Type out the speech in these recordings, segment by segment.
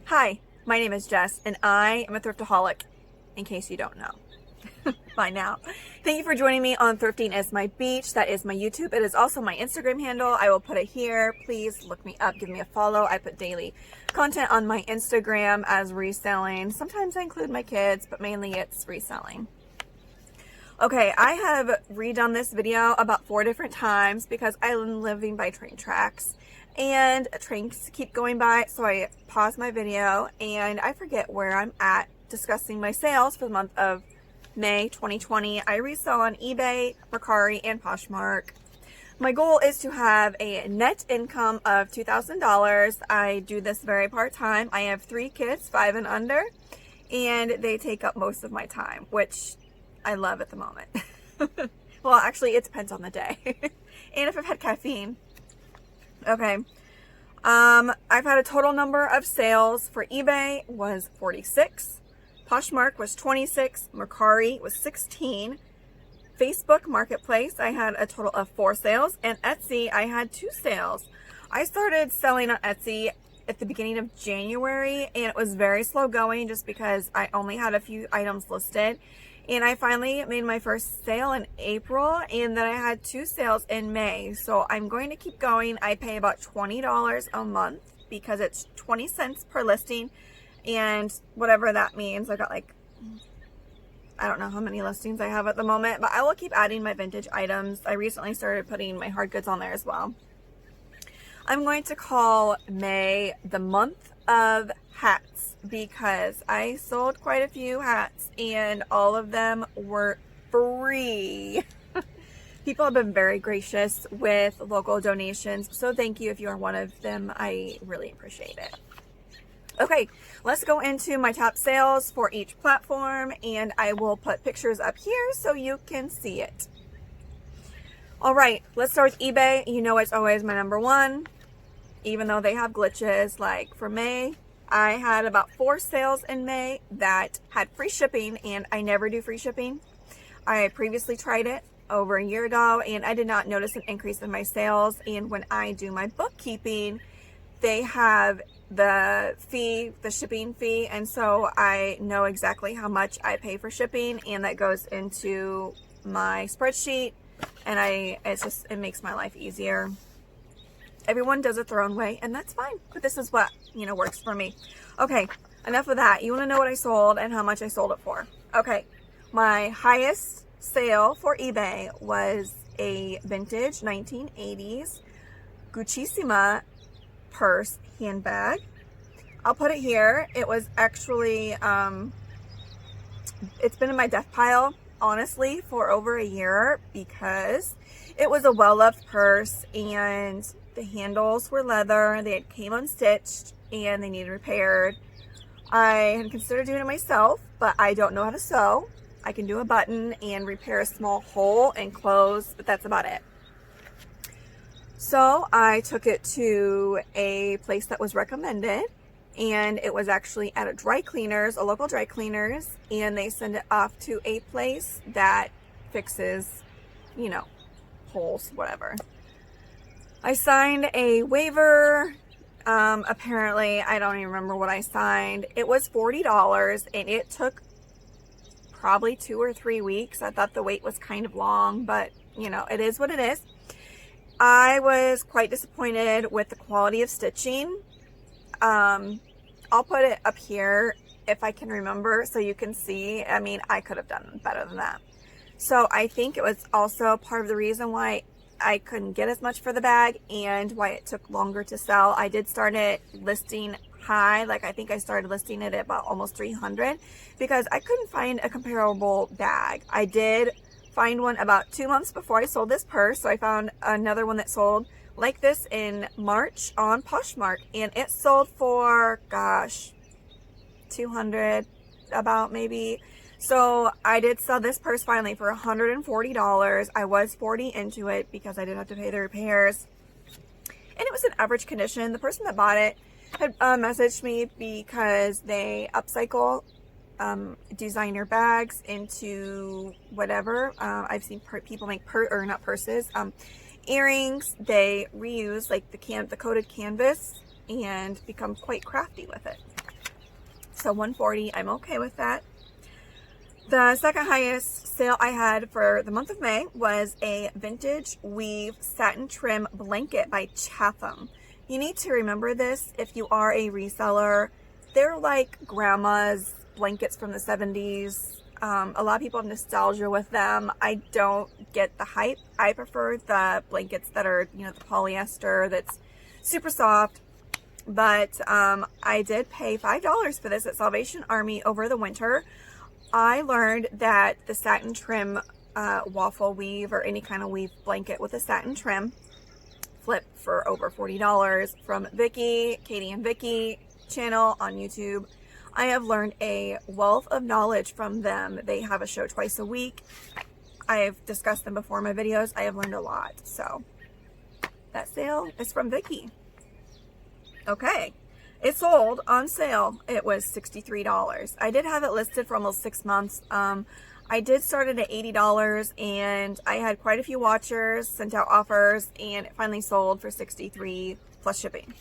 Hi, my name is Jess, and I am a thriftaholic, in case you don't know by now. Thank you for joining me on Thrifting is My Beach. That is my YouTube. It is also my Instagram handle. I will put it here. Please look me up, give me a follow. I put daily content on my Instagram as reselling. Sometimes I include my kids, but mainly it's reselling. Okay, I have redone this video about 4 different times because I'm living by train tracks and trains keep going by, so I pause my video and I forget where I'm at discussing my sales for the month of May 2020. I resell on eBay, Mercari, and Poshmark. My goal is to have a net income of $2,000. I do this very part-time. I have 3 kids, 5 and under, and they take up most of my time, which I love at the moment. Well, actually, it depends on the day. And if I've had caffeine. Okay. I've had a total number of sales for eBay was 46. Poshmark was 26. Mercari was 16. Facebook Marketplace, I had a total of 4 sales. And Etsy, I had 2 sales. I started selling on Etsy at the beginning of January, and it was very slow going just because I only had a few items listed. And I finally made my first sale in April, and then I had 2 sales in May. So I'm going to keep going. I pay about $20 a month because it's 20 cents per listing, and whatever that means. I got like, I don't know how many listings I have at the moment, but I will keep adding my vintage items. I recently started putting my hard goods on there as well. I'm going to call May the month of hats because I sold quite a few hats and all of them were free. People have been very gracious with local donations, so thank you if you are one of them. I really appreciate it. Okay, let's go into my top sales for each platform, and I will put pictures up here so you can see it. All right, let's start with eBay. You know it's always my number one, even though they have glitches. Like for May, I had about 4 sales in May that had free shipping, and I never do free shipping. I previously tried it over a year ago, and I did not notice an increase in my sales. And when I do my bookkeeping, they have the fee, the shipping fee, and so I know exactly how much I pay for shipping, and that goes into my spreadsheet, and it makes my life easier. Everyone does it their own way, and that's fine, but this is what, works for me. Okay, enough of that. You want to know what I sold and how much I sold it for. Okay, my highest sale for eBay was a vintage 1980s Gucci purse handbag. I'll put it here. It was actually, it's been in my death pile, honestly, for over a year because it was a well-loved purse and the handles were leather, they came unstitched, and they needed repaired. I had considered doing it myself, but I don't know how to sew. I can do a button and repair a small hole and close, but that's about it. So I took it to a place that was recommended, and it was actually at a local dry cleaners, and they send it off to a place that fixes, holes, whatever. I signed a waiver. Apparently, I don't even remember what I signed. It was $40, and it took probably 2 or 3 weeks. I thought the wait was kind of long, but it is what it is. I was quite disappointed with the quality of stitching. I'll put it up here if I can remember so you can see. I mean, I could have done better than that. So I think it was also part of the reason why I couldn't get as much for the bag and why it took longer to sell. I did start it listing high. Like I think I started listing it at about almost 300 because I couldn't find a comparable bag. I did find one about 2 months before I sold this purse. So I found another one that sold like this in March on Poshmark, and it sold for, gosh, 200 about maybe. So I did sell this purse finally for $140. I was 40 into it because I did have to pay the repairs, and it was in average condition. The person that bought it had messaged me because they upcycle designer bags into whatever. I've seen people make earrings. They reuse like the coated canvas and become quite crafty with it. so $140. I'm okay with that. The second highest sale I had for the month of May was a vintage weave satin trim blanket by Chatham. You need to remember this if you are a reseller. They're like grandma's blankets from the 70s. A lot of people have nostalgia with them. I don't get the hype. I prefer the blankets that are, you know, the polyester that's super soft. But I did pay $5 for this at Salvation Army over the winter. I learned that the satin trim waffle weave or any kind of weave blanket with a satin trim flip for over $40 from Vicky, Katie and Vicky channel on YouTube. I have learned a wealth of knowledge from them. They have a show twice a week. I've discussed them before in my videos. I have learned a lot. So that sale is from Vicky. Okay. It sold on sale. It was $63. I did have it listed for almost 6 months. I did start it at $80 and I had quite a few watchers, sent out offers, and it finally sold for $63 plus shipping.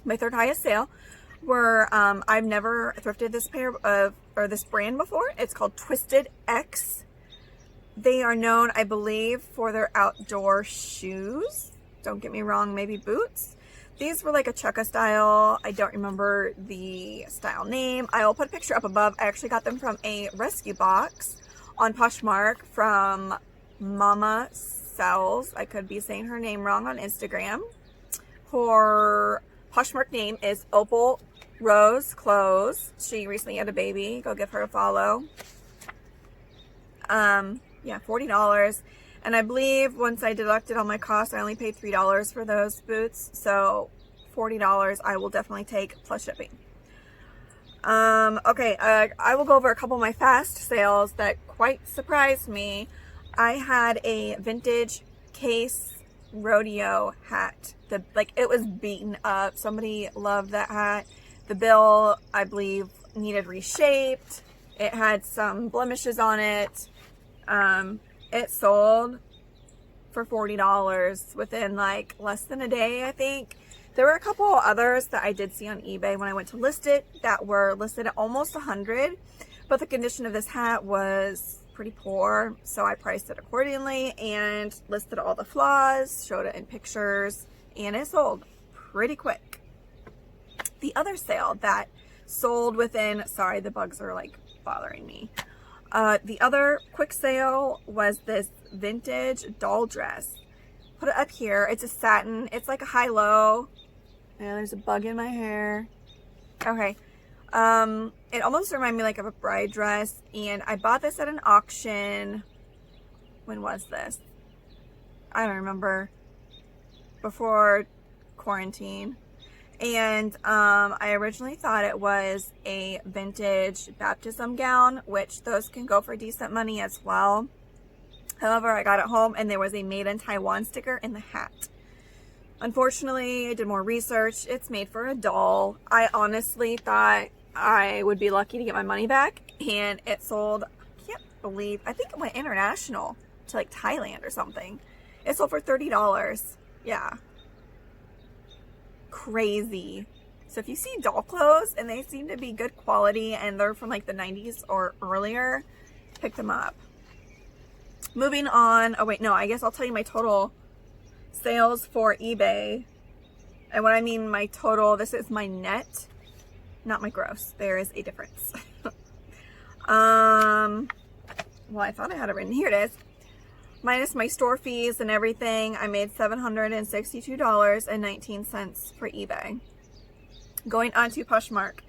My third highest sale were, I've never thrifted this pair of, or this brand before. It's called Twisted X. They are known, I believe, for their outdoor shoes. Don't get me wrong, maybe boots. These were like a chukka style. I don't remember the style name. I will put a picture up above. I actually got them from a rescue box on Poshmark from Mama Sells. I could be saying her name wrong on Instagram. Her Poshmark name is Opal Rose Clothes. She recently had a baby. Go give her a follow. Yeah, $40. And I believe once I deducted all my costs, I only paid $3 for those boots. So $40 I will definitely take plus shipping. Okay, I will go over a couple of my fast sales that quite surprised me. I had a vintage case rodeo hat. It was beaten up. Somebody loved that hat. The bill, I believe, needed reshaped. It had some blemishes on it. It sold for $40 within like less than a day, I think. There were a couple others that I did see on eBay when I went to list it that were listed at almost $100, but the condition of this hat was pretty poor, so I priced it accordingly and listed all the flaws, showed it in pictures, and it sold pretty quick. The other sale that sold within, sorry, the bugs are like bothering me. The other quick sale was this vintage doll dress. Put it up here. It's a satin. It's like a high-low. Yeah, there's a bug in my hair. Okay. It almost reminded me like of a bride dress. And I bought this at an auction. When was this? I don't remember. Before quarantine. And I originally thought it was a vintage baptism gown, which those can go for decent money as well. However, I got it home and there was a made in Taiwan sticker in the hat. Unfortunately, I did more research. It's made for a doll. I honestly thought I would be lucky to get my money back, and it sold, I can't believe, I think it went international to like Thailand or something. It sold for $30. Yeah. Crazy. So if you see doll clothes and they seem to be good quality and they're from like the 90s or earlier, pick them up. Moving on. Oh wait, no, I guess I'll tell you my total sales for eBay. And when I mean my total, this is my net, not my gross. There is a difference. Well, I thought I had it written. Here it is. Minus my store fees and everything, I made $762.19 for eBay. Going on to Poshmark.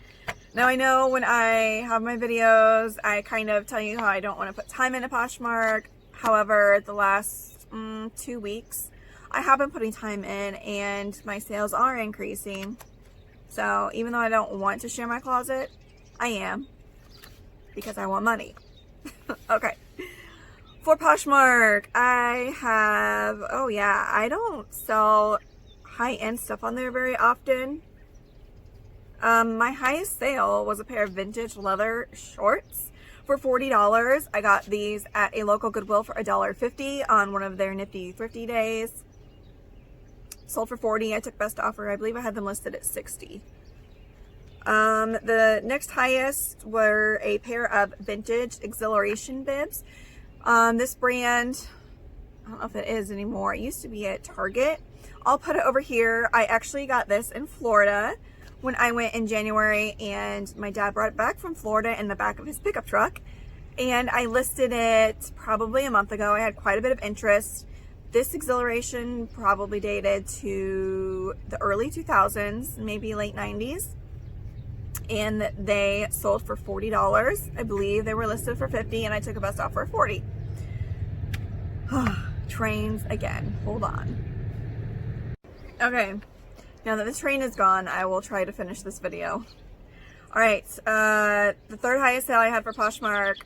Now I know when I have my videos, I kind of tell you how I don't want to put time into Poshmark. However, the last 2 weeks, I have been putting time in and my sales are increasing. So even though I don't want to share my closet, I am. Because I want money. Okay. For Poshmark, I have, oh yeah, I don't sell high-end stuff on there very often. My highest sale was a pair of vintage leather shorts for $40. I got these at a local Goodwill for $1.50 on one of their nifty thrifty days. Sold for $40. I took best offer. I believe I had them listed at $60. The next highest were a pair of vintage exhilaration bibs. This brand, I don't know if it is anymore. It used to be at Target. I'll put it over here. I actually got this in Florida when I went in January, and my dad brought it back from Florida in the back of his pickup truck. And I listed it probably a month ago. I had quite a bit of interest. This exhilaration probably dated to the early 2000s, maybe late 90s. And they sold for $40. I believe they were listed for $50, and I took a best offer of $40. Trains again. Hold on. Okay, now that the train is gone, I will try to finish this video. Alright, the third highest sale I had for Poshmark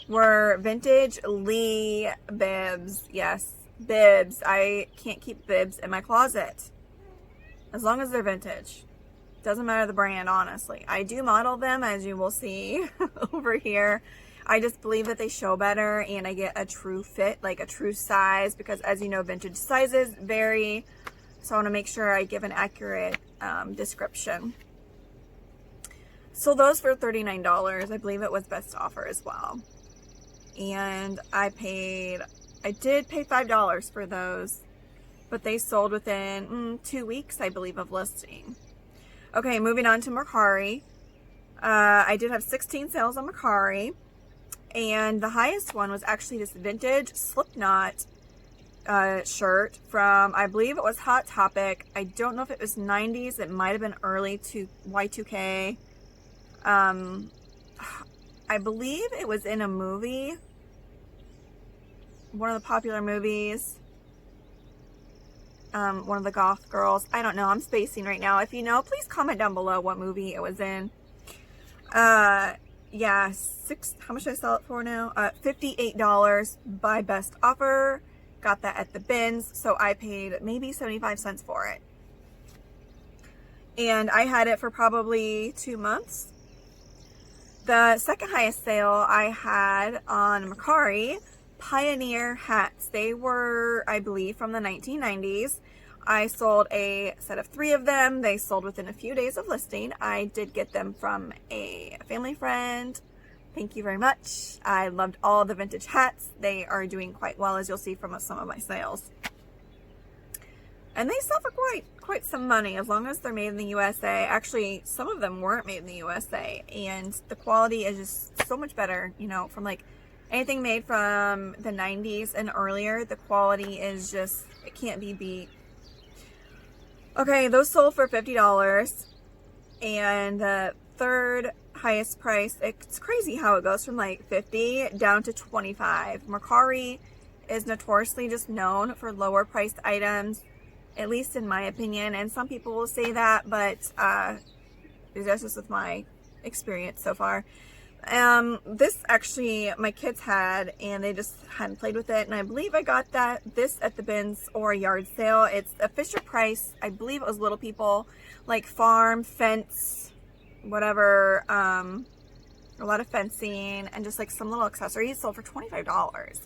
were vintage Lee bibs. Yes, bibs. I can't keep bibs in my closet as long as they're vintage. Doesn't matter the brand, honestly. I do model them, as you will see over here. I just believe that they show better, and I get a true fit, like a true size, because as you know, vintage sizes vary. So I want to make sure I give an accurate description. So those for $39. I believe it was best offer as well. And I did pay $5 for those, but they sold within 2 weeks, I believe, of listing. Okay, moving on to Mercari. I did have 16 sales on Mercari, and the highest one was actually this vintage Slipknot shirt from, I believe it was Hot Topic. I don't know if it was 90s. It might have been early to Y2K. I believe it was in a movie, one of the popular movies. One of the goth girls. I don't know. I'm spacing right now. If you know, please comment down below what movie it was in. Yeah, how much did I sell it for now? $58 by best offer. Got that at the bins, so I paid maybe 75 cents for it. And I had it for probably 2 months. The second highest sale I had on Mercari, Pioneer hats. They were, I believe, from the 1990s. I sold a set of 3 of them. They sold within a few days of listing. I did get them from a family friend. Thank you very much. I loved all the vintage hats. They are doing quite well, as you'll see from some of my sales. And they sell for quite some money, as long as they're made in the USA. Actually, some of them weren't made in the USA, and the quality is just so much better, you know, from like anything made from the 90s and earlier. The quality is just, it can't be beat. Okay, those sold for $50. And the third highest price, it's crazy how it goes from like $50 down to $25. Mercari is notoriously just known for lower priced items, at least in my opinion. And some people will say that, but that's just with my experience so far. This actually my kids had, and they just hadn't played with it, and I believe I got this at the bins or a yard sale. It's a Fisher Price. I believe it was Little People, like farm, fence, whatever, a lot of fencing and just like some little accessories, sold for $25.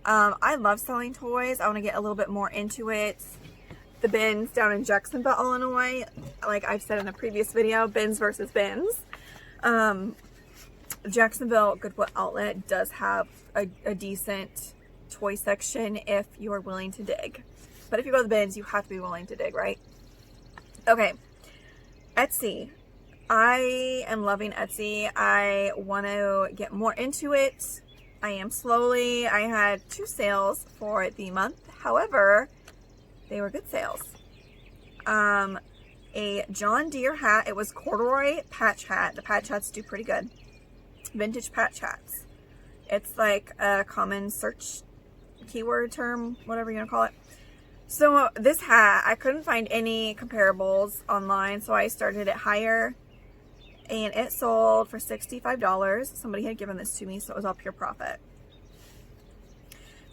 I love selling toys. I want to get a little bit more into it. The bins down in Jacksonville, Illinois, like I've said in a previous video, bins versus bins. Jacksonville Goodwill Outlet does have a decent toy section if you're willing to dig. But if you go to the bins, you have to be willing to dig, right? Okay, Etsy. I am loving Etsy. I want to get more into it. I am slowly. I had 2 sales for the month. However, they were good sales. A John Deere hat. It was corduroy patch hat. The patch hats do pretty good. Vintage patch hats. It's like a common search keyword term, whatever you want to call it. So this hat, I couldn't find any comparables online, so I started it higher, and it sold for $65. Somebody had given this to me, so it was all pure profit.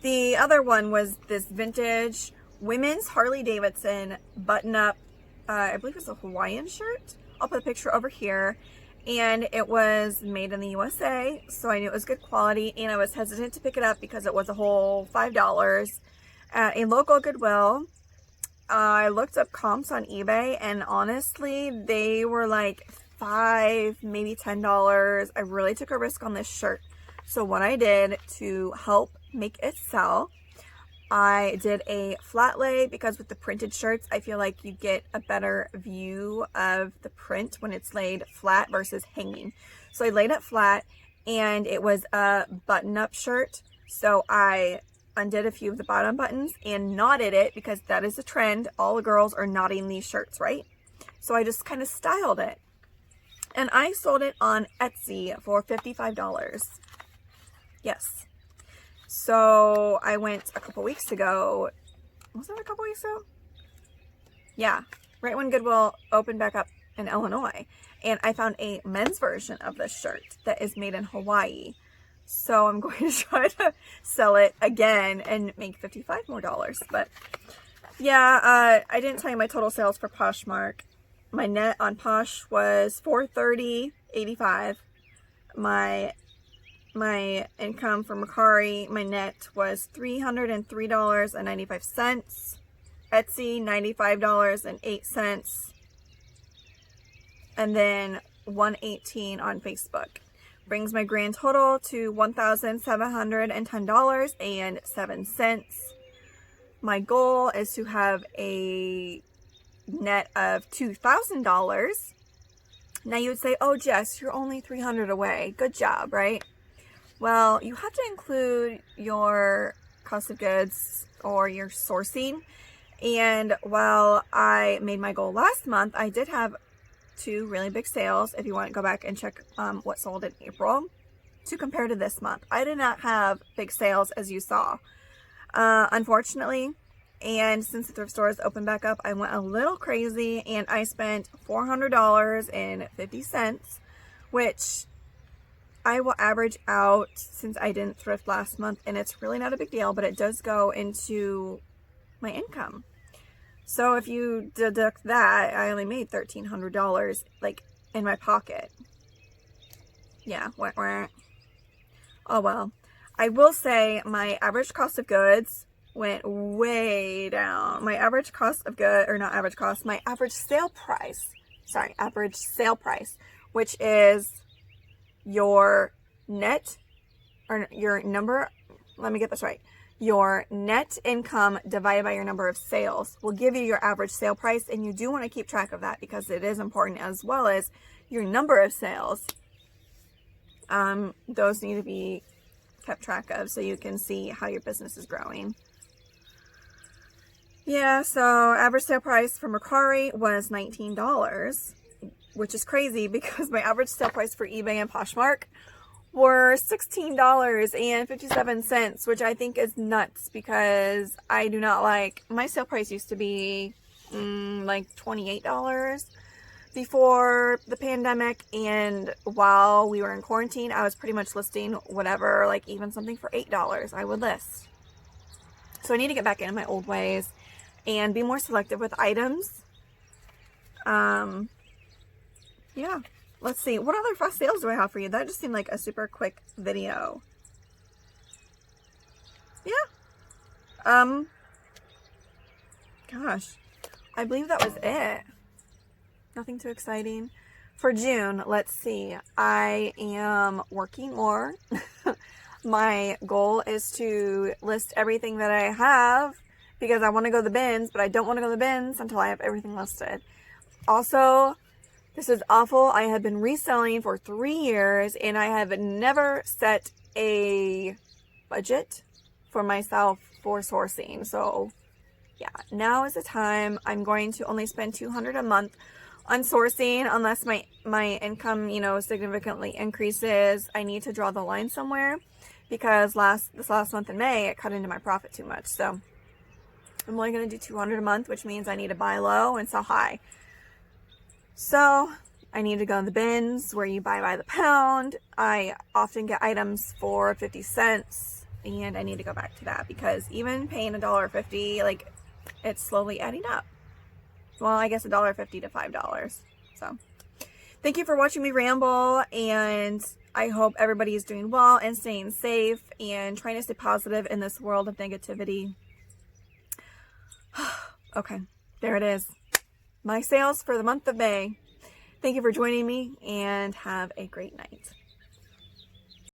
The other one was this vintage women's Harley Davidson button-up, I believe it's a Hawaiian shirt. I'll put a picture over here. And it was made in the USA, so I knew it was good quality, and I was hesitant to pick it up because it was a whole $5 at a local Goodwill. I looked up comps on eBay, and honestly, they were like $5, maybe $10. I really took a risk on this shirt. So what I did to help make it sell, I did a flat lay, because with the printed shirts, I feel like you get a better view of the print when it's laid flat versus hanging. So I laid it flat, and it was a button-up shirt. So I undid a few of the bottom buttons and knotted it, because that is a trend. All the girls are knotting these shirts, right? So I just kind of styled it. And I sold it on Etsy for $55. Yes. So I went a couple weeks ago. Was that a couple weeks ago? Yeah. Right when Goodwill opened back up in Illinois. And I found a men's version of this shirt that is made in Hawaii. So I'm going to try to sell it again and make $55 more. But yeah, I didn't tell you my total sales for Poshmark. My net on Posh was $430.85. My income from Mercari, my net was $303.95. Etsy, $95.08. And then $118 on Facebook. Brings my grand total to $1,710.07. My goal is to have a net of $2,000. Now you would say, oh Jess, you're only $300 away. Good job, right? Well, you have to include your cost of goods or your sourcing. And while I made my goal last month, I did have 2 really big sales. If you want to go back and check what sold in April to compare to this month, I did not have big sales as you saw, unfortunately. And since the thrift stores opened back up, I went a little crazy and I spent $400.50, which I will average out, since I didn't thrift last month, and it's really not a big deal, but it does go into my income. So if you deduct that, I only made $1,300 like in my pocket. Yeah, oh well. I will say my average cost of goods went way down. My average cost of goods, or not average cost, my average sale price, which is your net, or your number, let me get this right. Your net income divided by your number of sales will give you your average sale price, and you do want to keep track of that because it is important, as well as your number of sales. Those need to be kept track of so you can see how your business is growing. Yeah, so average sale price for Mercari was $19, which is crazy because my average sale price for eBay and Poshmark were $16.57, which I think is nuts because I do not like, my sale price used to be like $28 before the pandemic, and while we were in quarantine, I was pretty much listing whatever, like even something for $8 I would list. So I need to get back into my old ways and be more selective with items. Yeah, let's see. What other fast sales do I have for you? That just seemed like a super quick video. Yeah. Gosh, I believe that was it. Nothing too exciting. For June, let's see. I am working more. My goal is to list everything that I have because I want to go to the bins, but I don't want to go to the bins until I have everything listed. Also, this is awful. I have been reselling for 3 years and I have never set a budget for myself for sourcing. So yeah, now is the time. I'm going to only spend $200 a month on sourcing unless my income, significantly increases. I need to draw the line somewhere because this last month in May, it cut into my profit too much. So I'm only going to do $200 a month, which means I need to buy low and sell high. So I need to go in the bins where you buy by the pound. I often get items for 50 cents and I need to go back to that because even paying $1.50, like it's slowly adding up. Well, I guess $1.50 to $5. So thank you for watching me ramble, and I hope everybody is doing well and staying safe and trying to stay positive in this world of negativity. Okay, there it is. My sales for the month of May. Thank you for joining me and have a great night.